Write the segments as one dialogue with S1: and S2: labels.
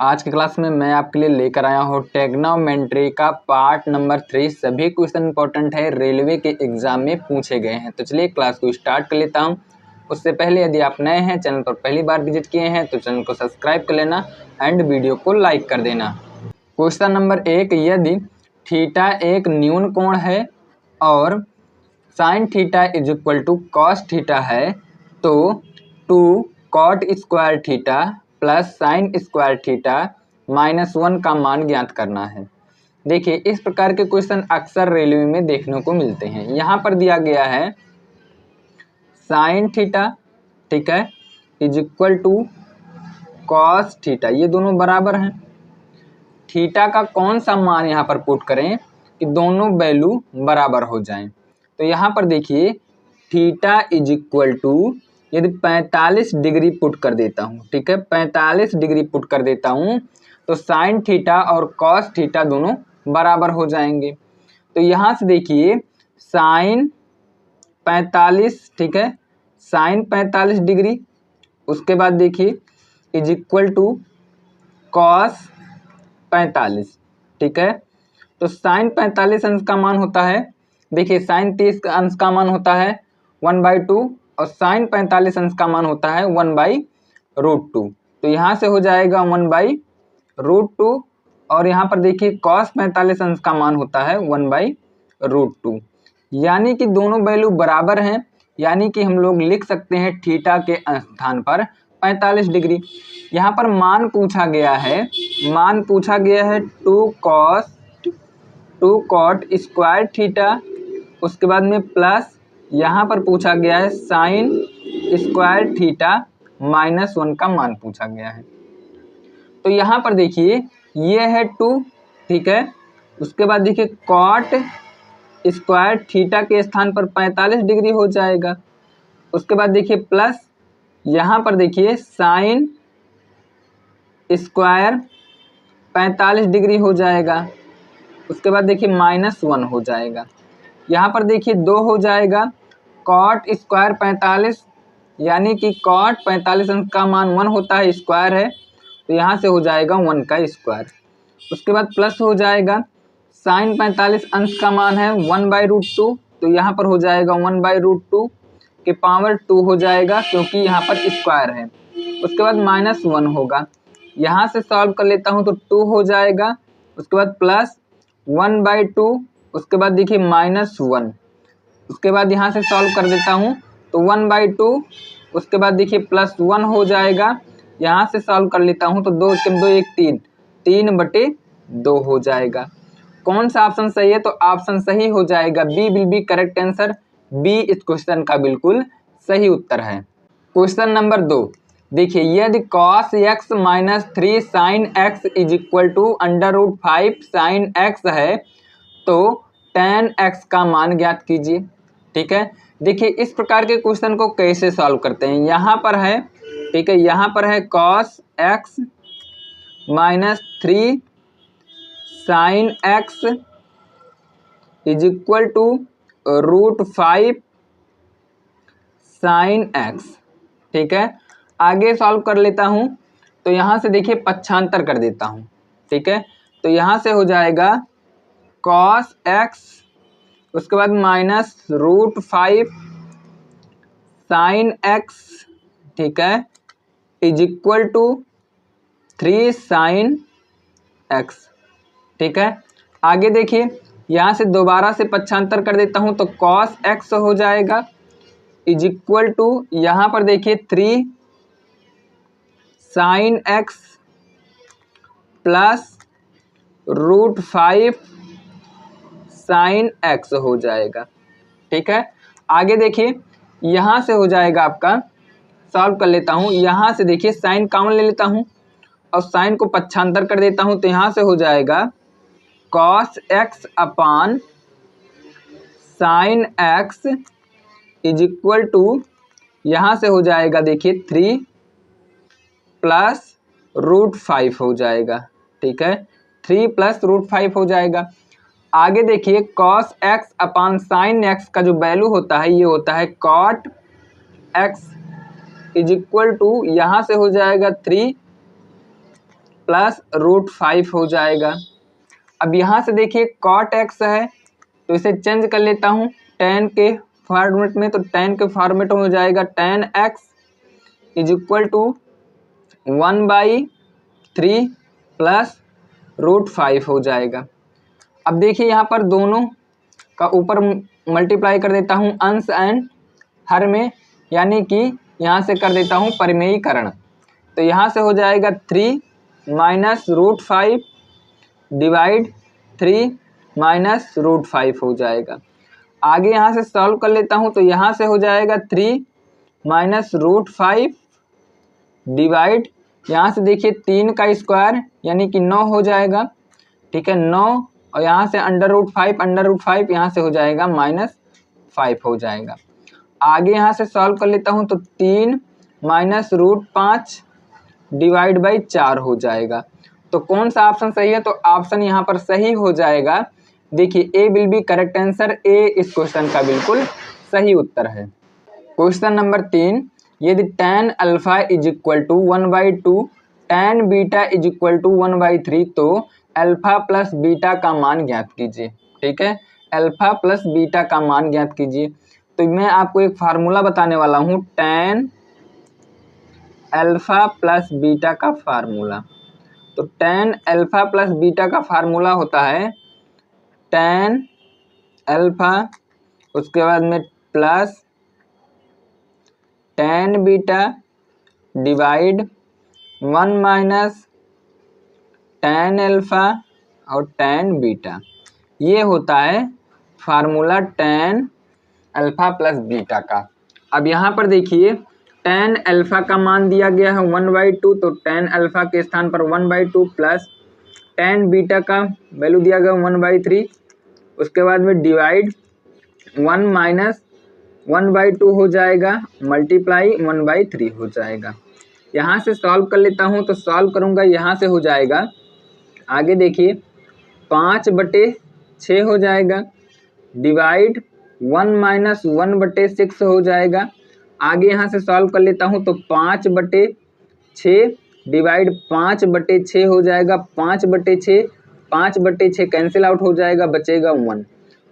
S1: आज की क्लास में मैं आपके लिए लेकर आया हूँ ट्रिग्नोमेट्री का पार्ट नंबर 3। सभी क्वेश्चन इंपॉर्टेंट है, रेलवे के एग्जाम में पूछे गए हैं। तो चलिए क्लास को स्टार्ट कर लेता हूँ। उससे पहले यदि आप नए हैं, चैनल पर पहली बार विजिट किए हैं तो चैनल को सब्सक्राइब कर लेना एंड वीडियो को लाइक कर देना। क्वेश्चन नंबर 1, यदि थीटा एक न्यून कोण है और sine theta is equal to cos theta है तो 2 cot square theta plus sine square theta -1 का मान ज्ञात करना है। देखिए, इस प्रकार के क्वेश्चन अक्सर रेलवे में देखने को मिलते हैं। यहाँ पर दिया गया है साइन थीटा, ठीक है, is equal to cos theta, ये दोनों बराबर हैं। थीटा का कौन सा मान यहाँ पर पुट करें कि दोनों वैल्यू बराबर हो जाएं। तो यहाँ पर देखिए थीटा इज इक्वल टू, यदि 45 डिग्री पुट कर देता हूँ, ठीक है, 45 डिग्री पुट कर देता हूँ तो साइन थीटा और कॉस थीटा दोनों बराबर हो जाएंगे। तो यहाँ से देखिए साइन 45, ठीक है, साइन 45 डिग्री, उसके बाद देखिए इज इक्वल टू कॉस 45, ठीक है। तो साइन 45 अंश का मान होता है, देखिए साइन 30 का अंश का मान होता है 1/2 और साइन 45 अंश का मान होता है 1/√2। तो यहाँ से हो जाएगा 1/√2 और यहाँ पर देखिए cos 45 अंश का मान होता है 1/√2, यानी कि दोनों वैल्यू बराबर हैं। यानी कि हम लोग लिख सकते हैं थीटा के स्थान पर 45 डिग्री। यहाँ पर मान पूछा गया है, मान पूछा गया है 2 कॉट स्क्वायर थीटा, उसके बाद में प्लस यहाँ पर पूछा गया है साइन स्क्वायर थीटा -1 का मान पूछा गया है। तो यहाँ पर देखिए ये है 2, ठीक है, उसके बाद देखिए कॉट स्क्वायर थीटा के स्थान पर 45 डिग्री हो जाएगा। उसके बाद देखिए प्लस यहाँ पर देखिए साइन स्क्वायर 45 डिग्री हो जाएगा। उसके बाद देखिए -1 हो जाएगा। यहाँ पर देखिए 2 हो जाएगा, कॉट स्क्वायर 45, यानी कि कॉट 45 अंश का मान 1 होता है, स्क्वायर है, तो यहाँ से हो जाएगा 1 का स्क्वायर। उसके बाद प्लस हो जाएगा, साइन 45 अंश का मान है 1/√2, तो यहाँ पर हो जाएगा 1/√2 के पावर 2 हो जाएगा, क्योंकि यहाँ पर स्क्वायर है। उसके बाद -1 होगा, यहाँ से सॉल्व कर लेता हूँ तो 2 हो जाएगा। उसके बाद प्लस 1/2, उसके बाद देखिए -1, उसके बाद यहाँ से सॉल्व कर देता हूँ तो 1/2, उसके बाद देखिए +1 हो जाएगा। यहाँ से सॉल्व कर लेता हूँ तो 2 × 2 = 3/2 हो जाएगा। कौन सा ऑप्शन सही है? तो ऑप्शन सही हो जाएगा B will be correct answer. B इस क्वेश्चन का बिल्कुल सही उत्तर है। क्वेश्चन नंबर 2, देखिए यदि cos x - 3 sin x is equal to √5 sin x है तो tan x का मान ज्ञात कीजिए, ठीक है। देखिए इस प्रकार के क्वेश्चन को कैसे सॉल्व करते हैं। यहाँ पर है, ठीक है, यहाँ पर है cos x - 3 sin x is equal to √5 sin x, ठीक है। आगे सॉल्व कर लेता हूँ तो यहाँ से देखिए पक्षांतर कर देता हूँ, ठीक है। तो यहाँ से हो जाएगा cos x, उसके बाद -√5 sin x, ठीक है, is equal to 3 sin x, ठीक है। आगे देखिए यहाँ से दोबारा से पक्षांतर कर देता हूँ तो cos x हो जाएगा इज इक्वल टू, यहाँ पर देखिए 3 sin x plus √5 sin x हो जाएगा, ठीक है। आगे देखिए यहाँ से हो जाएगा आपका, सॉल्व कर लेता हूँ, यहाँ से देखिए साइन कॉमन ले लेता हूँ और साइन को पक्षांतर कर देता हूँ तो यहाँ से हो जाएगा cos x upon sin x is equal to, यहाँ से हो जाएगा देखिए 3 प्लस √5 हो जाएगा, ठीक है, 3 प्लस √5 हो जाएगा। आगे देखिए cos x upon sin x का जो वैल्यू होता है ये होता है cot x is equal to, यहाँ से हो जाएगा 3 प्लस √5 हो जाएगा। अब यहाँ से देखिए cot x है तो इसे चेंज कर लेता हूँ tan के फॉर्मेट में, तो tan के फॉर्मेट में हो जाएगा tan x is equal to 1/3 plus √5 हो जाएगा। अब देखिए यहाँ पर दोनों का ऊपर मल्टीप्लाई कर देता हूँ अंश एंड हर में, यानी कि यहाँ से कर देता हूँ परिमेयीकरण। तो यहाँ से हो जाएगा 3 माइनस √5 डिवाइड 3 माइनस √5 हो जाएगा। आगे यहाँ से सॉल्व कर लेता हूँ तो यहाँ से हो जाएगा 3 माइनस √5 डिवाइड, यहाँ से देखिए 3 का स्क्वायर यानी कि 9 हो जाएगा, ठीक है 9, और यहाँ से अंडर रूट 5 यहाँ से हो जाएगा -5 हो जाएगा। आगे यहाँ से सॉल्व कर लेता हूँ तो 3 माइनस √5 डिवाइड बाई 4 हो जाएगा। तो कौन सा ऑप्शन सही है? तो ऑप्शन यहाँ पर सही हो जाएगा। देखिए ए विल बी करेक्ट आंसर, ए इस क्वेश्चन का बिल्कुल सही उत्तर है। क्वेश्चन नंबर 3, यदि tan alpha is equal to 1/2 tan beta is equal to 1/3 तो अल्फा प्लस बीटा का मान ज्ञात कीजिए। ठीक है, अल्फा प्लस बीटा का मान ज्ञात कीजिए। तो मैं आपको एक फार्मूला बताने वाला हूँ tan अल्फा प्लस बीटा का फार्मूला। तो tan अल्फा प्लस बीटा का फार्मूला होता है tan अल्फा, उसके बाद में plus tan beta divide 1 minus tan alpha और tan बीटा। ये होता है formula tan alpha plus beta का। अब यहाँ पर देखिए tan अल्फा का मान दिया गया है 1/2, तो tan अल्फा के स्थान पर 1/2 प्लस tan बीटा का वैल्यू दिया गया 1/3, उसके बाद में डिवाइड 1 माइनस 1/2 हो जाएगा, मल्टीप्लाई 1/3 हो जाएगा। यहाँ से सॉल्व कर लेता हूँ तो सॉल्व करूँगा, यहाँ से हो जाएगा आगे देखिए 5/6 हो जाएगा, डिवाइड 1 माइनस 1/6 हो जाएगा। आगे यहाँ से सॉल्व कर लेता हूँ तो 5/6 डिवाइड 5/6 हो जाएगा, 5/6 कैंसिल आउट हो जाएगा, बचेगा 1।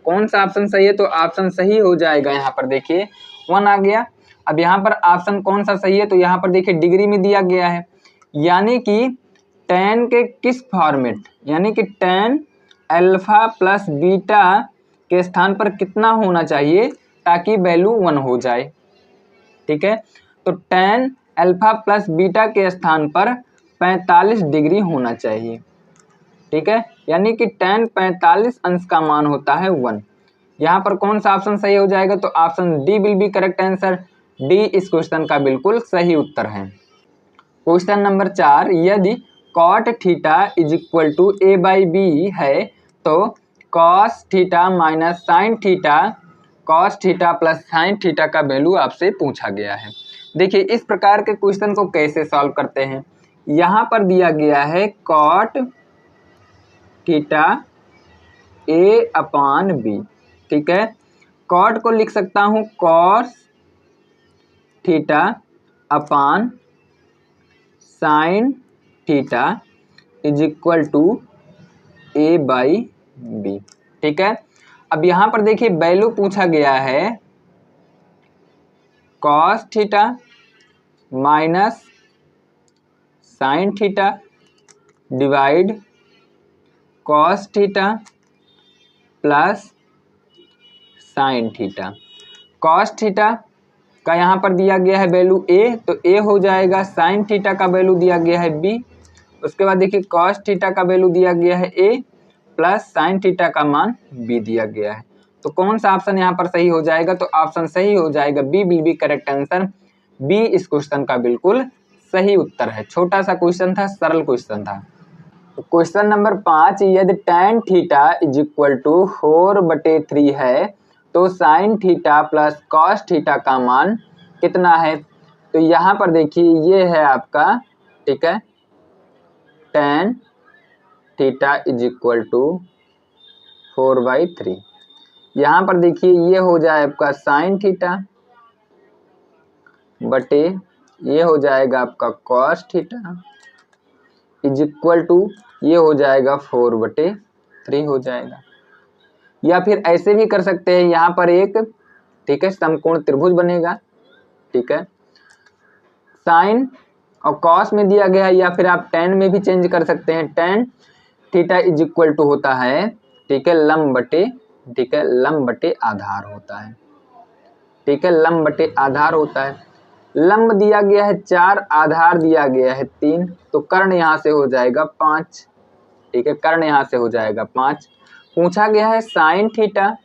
S1: कौन सा ऑप्शन सही है? तो ऑप्शन सही हो जाएगा, यहाँ पर देखिए 1 आ गया। अब यहाँ पर ऑप्शन कौन सा सही है? तो यहाँ पर देखिए डिग्री में दिया गया है, यानी कि tan के किस फॉर्मेट, यानी कि tan अल्फा प्लस बीटा के स्थान पर कितना होना चाहिए ताकि वैल्यू 1 हो जाए। ठीक है, तो tan अल्फा प्लस बीटा के स्थान पर 45 डिग्री होना चाहिए। ठीक है, यानी कि tan 45 अंश का मान होता है 1। यहाँ पर कौन सा ऑप्शन सही हो जाएगा? तो option D will be correct answer, D इस क्वेश्चन का बिल्कुल सही उत्तर है। क्वेश्चन नंबर 4, यदि cot theta is equal to a/b है तो cos theta minus sine theta, cos theta plus sine theta का वैल्यू आपसे पूछा गया है। देखिए इस प्रकार के क्वेश्चन को कैसे सॉल्व करते हैं। यहाँ पर दिया गया है cot थीटा a/b, ठीक है, cot को लिख सकता हूँ cos theta upon sine theta is equal to a/b। ठीक है, अब यहाँ पर देखिए वैल्यू पूछा गया है cos theta minus sine theta divide cos theta plus sine theta. cos theta का यहाँ पर दिया गया है वैल्यू a, तो a हो जाएगा, साइन थीटा का वैल्यू दिया गया है b, उसके बाद देखिए cos थीटा का वैल्यू दिया गया है a प्लस साइन थीटा का मान b दिया गया है। तो कौन सा ऑप्शन यहाँ पर सही हो जाएगा? तो ऑप्शन सही हो जाएगा, B will be correct answer, B इस क्वेश्चन का बिल्कुल सही उत्तर है। छोटा सा क्वेश्चन था, सरल क्वेश्चन था। क्वेश्चन नंबर 5, यदि tan theta is equal to 4/3 है तो sine theta plus cos theta का मान कितना है? तो यहाँ पर देखिए ये है आपका, ठीक है, tan theta is equal to 4/3। यहाँ पर देखिए ये हो जाए आपका साइन थीटा बटे ये हो जाएगा आपका cos theta is equal to ये हो जाएगा 4/3 हो जाएगा। या फिर ऐसे भी कर सकते हैं, यहाँ पर एक ठीक है समकोण त्रिभुज बनेगा, ठीक है, साइन और कॉस में दिया गया है, या फिर आप tan में भी चेंज कर सकते हैं। tan theta is equal to होता है ठीक है लंब बटे आधार होता है, ठीक है, लंब बटे आधार होता है। लंब दिया गया है 4, आधार दिया गया है 3, तो कर्ण यहाँ से हो जाएगा 5, ठीक है, कर्ण यहाँ से हो जाएगा 5। पूछा गया है साइन थीटा,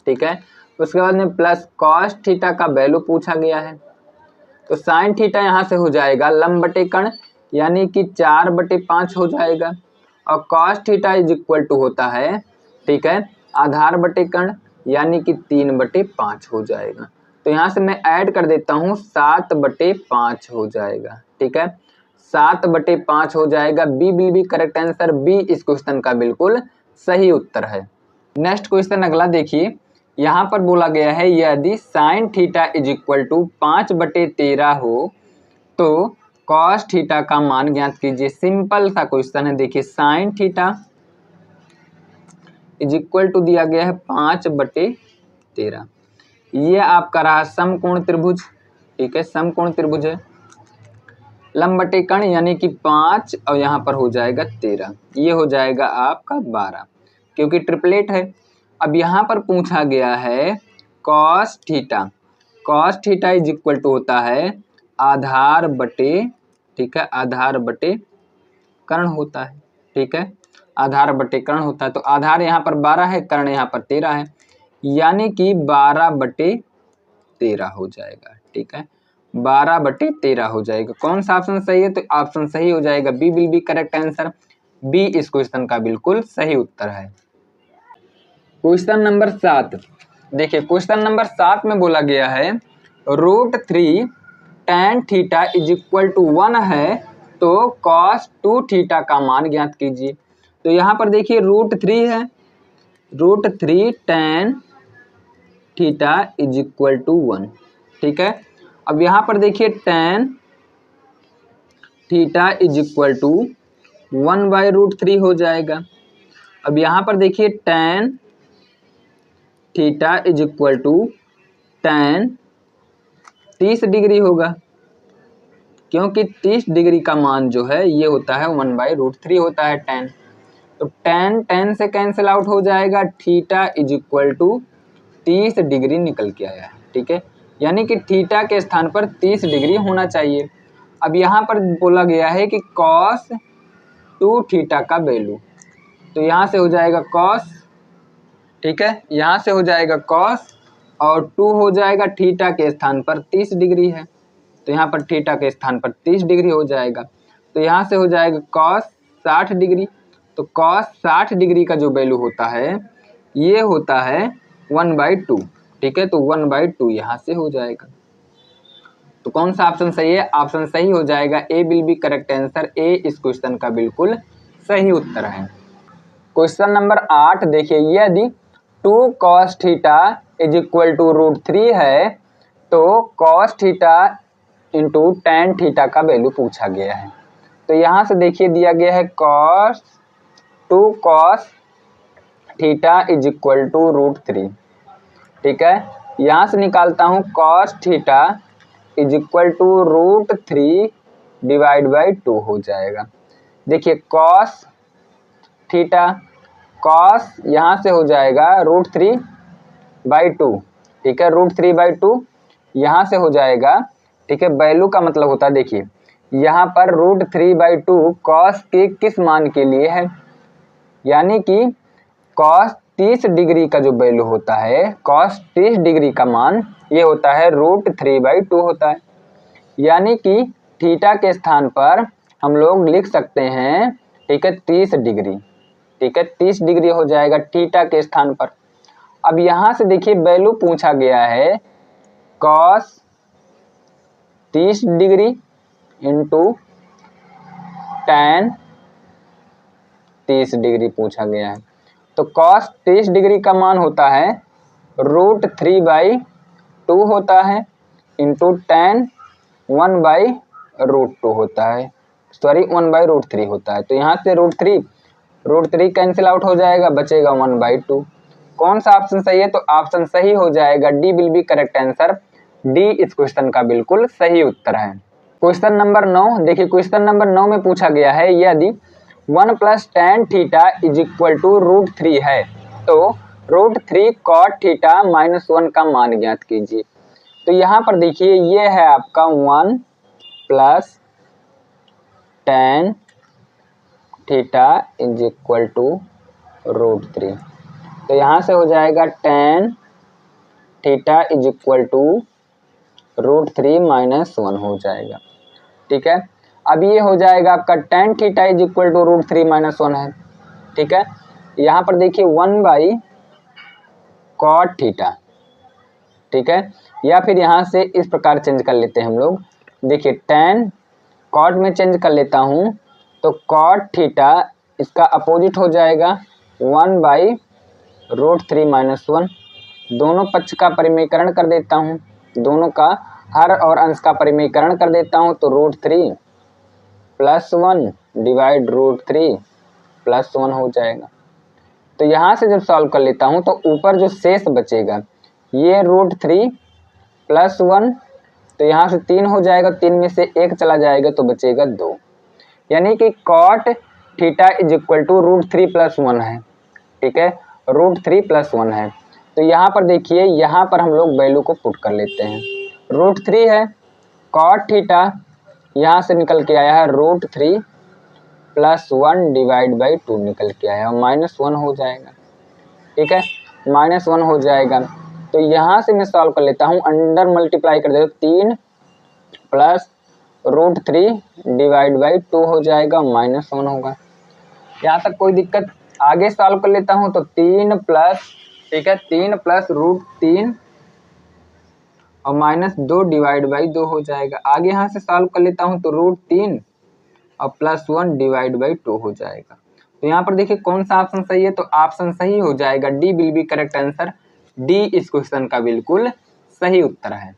S1: ठीक है, उसके बाद में प्लस कॉस थीटा का वैल्यू पूछा गया है। तो साइन थीटा यहाँ से हो जाएगा लंब बटे कर्ण यानी कि 4/5 हो जाएगा, और cos theta is equal to होता है ठीक है आधार बटे कर्ण यानी कि 3/5 हो जाएगा। तो यहाँ से मैं ऐड कर देता हूँ 7/5 हो जाएगा, ठीक है, 7/5 हो जाएगा। B will be correct answer, B इस क्वेश्चन का बिल्कुल सही उत्तर है। नेक्स्ट क्वेश्चन अगला देखिए, यहाँ पर बोला गया है यदि sine theta is equal to 5/13 हो तो कॉस थीटा का मान ज्ञात कीजिए। सिंपल सा क्वेश्चन है, देखिए sine theta is equal to दिया गया है 5/13, ये आपका रहा समकोण त्रिभुज, ठीक है, समकोण त्रिभुज है, लंब बटे कर्ण यानी कि 5 और यहाँ पर हो जाएगा 13, ये हो जाएगा आपका 12 क्योंकि ट्रिपलेट है। अब यहाँ पर पूछा गया है cos theta is equal to होता है आधार बटे, ठीक है, आधार बटे कर्ण होता है, ठीक है, आधार बटे कर्ण होता है। तो आधार यहाँ पर 12 है, कर्ण यहाँ पर 13 है, यानी कि 12/13 हो जाएगा, ठीक है, 12/13 हो जाएगा। कौन सा ऑप्शन सही है? तो ऑप्शन सही हो जाएगा B will be correct answer, B इस क्वेश्चन का बिल्कुल सही उत्तर है। क्वेश्चन नंबर 7 देखिए, क्वेश्चन नंबर 7 में बोला गया है √3 tan theta is equal to 1 है तो cos 2 थीटा का मान ज्ञात कीजिए। तो यहाँ पर देखिए √3 है, √3 tan theta is equal to 1, ठीक है। अब यहाँ पर देखिए tan theta is equal to 1/√3 हो जाएगा। अब यहाँ पर देखिए tan theta is equal to tan 30 degree होगा, क्योंकि 30 डिग्री का मान जो है ये होता है 1/√3 होता है tan। तो tan से कैंसिल आउट हो जाएगा, theta is equal to 30 degree निकल के आया है, ठीक है, यानी कि थीटा के स्थान पर 30 डिग्री होना चाहिए। अब यहाँ पर बोला गया है कि cos 2 थीटा का वैल्यू, तो यहाँ से हो जाएगा cos, ठीक है, यहाँ से हो जाएगा cos और 2 हो जाएगा थीटा के स्थान पर 30 डिग्री है, तो यहाँ पर थीटा के स्थान पर 30 डिग्री हो जाएगा। तो यहाँ से हो जाएगा cos 60 डिग्री, तो cos 60 डिग्री का जो वैल्यू होता है ये होता है 1/2, ठीक है, तो 1/2 यहाँ से हो जाएगा। तो कौन सा ऑप्शन सही है? ऑप्शन सही हो जाएगा ए विल बी करेक्ट आंसर, ए इस क्वेश्चन का बिल्कुल सही उत्तर है। क्वेश्चन नंबर 8 देखिए, यदि 2 cos theta is equal to √3 है तो cos theta into tan theta का वैल्यू पूछा गया है। तो यहाँ से देखिए दिया गया है 2 cos theta is equal to √3, ठीक है, यहाँ से निकालता हूँ cos theta is equal to √3 / 2 हो जाएगा। देखिए cos थीटा, cos यहाँ से हो जाएगा √3/2, ठीक है, √3/2 यहाँ से हो जाएगा, ठीक है, वैल्यू का मतलब होता है, देखिए यहाँ पर √3/2 cos के किस मान के लिए है, यानी कि cos 30 डिग्री का जो वैल्यू होता है, cos 30 डिग्री का मान ये होता है √3/2 होता है, यानी कि थीटा के स्थान पर हम लोग लिख सकते हैं, ठीक है, 30 डिग्री, ठीक है, 30 डिग्री हो जाएगा थीटा के स्थान पर। अब यहाँ से देखिए वैल्यू पूछा गया है cos 30 degree into tan 30 degree पूछा गया है। तो cos 30 डिग्री का मान होता है √3/2 होता है इंटू tan 1/√2 होता है, सॉरी 1/√3 होता है। तो यहाँ से √3 कैंसिल आउट हो जाएगा, बचेगा 1/2। कौन सा ऑप्शन सही है? तो ऑप्शन सही हो जाएगा D will be correct answer. D इस क्वेश्चन का बिल्कुल सही उत्तर है। क्वेश्चन नंबर 9 देखिए, क्वेश्चन नंबर 9 में पूछा गया है यदि 1 + tan थीटा = √3 है तो √3 cot थीटा -1 का मान ज्ञात कीजिए। तो यहाँ पर देखिए ये है आपका 1 + tan थीटा = √3। तो यहाँ से हो जाएगा tan थीटा = √3 - 1 हो जाएगा। ठीक है, अब ये हो जाएगा आपका tan थीटा = √3 - 1 है। ठीक है, यहाँ पर देखिए 1/cot थीटा। ठीक है, या फिर यहाँ से इस प्रकार चेंज कर लेते हैं हम लोग। देखिए tan cot में चेंज कर लेता हूँ तो cot थीटा इसका अपोजिट हो जाएगा 1/√3 - 1। दोनों पक्ष का परिमेयकरण कर देता हूँ, दोनों का हर और अंश का परिमेयकरण कर देता हूँ तो √3 + 1 डिवाइड √3 + 1 हो जाएगा। तो यहाँ से जब सॉल्व कर लेता हूँ तो ऊपर जो शेष बचेगा ये √3 + 1, तो यहाँ से 3 हो जाएगा, 3 में से 1 चला जाएगा तो बचेगा 2। यानी कि cot थीटा = √3 + 1 है। ठीक है, √3 + 1 है। तो यहाँ पर देखिए, यहाँ पर हम लोग वैल्यू को पुट कर लेते हैं। √3 है, cot थीटा यहाँ से निकल के आया है √3 + 1 डिवाइड बाई 2 निकल के आया और -1 हो जाएगा। ठीक है, -1 हो जाएगा। तो यहाँ से मैं सॉल्व कर लेता हूँ, अंडर मल्टीप्लाई कर देता हूँ, 3 + √3 डिवाइड बाई 2 हो जाएगा, -1 होगा। यहाँ तक कोई दिक्कत? आगे सॉल्व कर लेता हूँ तो 3 + √3 और -2 डिवाइड बाई 2 हो जाएगा। आगे यहाँ से सॉल्व कर लेता हूँ तो √3 और +1 डिवाइड बाई 2 हो जाएगा। तो यहाँ पर देखिए कौन सा ऑप्शन सही है? तो ऑप्शन सही हो जाएगा D will be correct answer. D इस क्वेश्चन का बिल्कुल सही उत्तर है।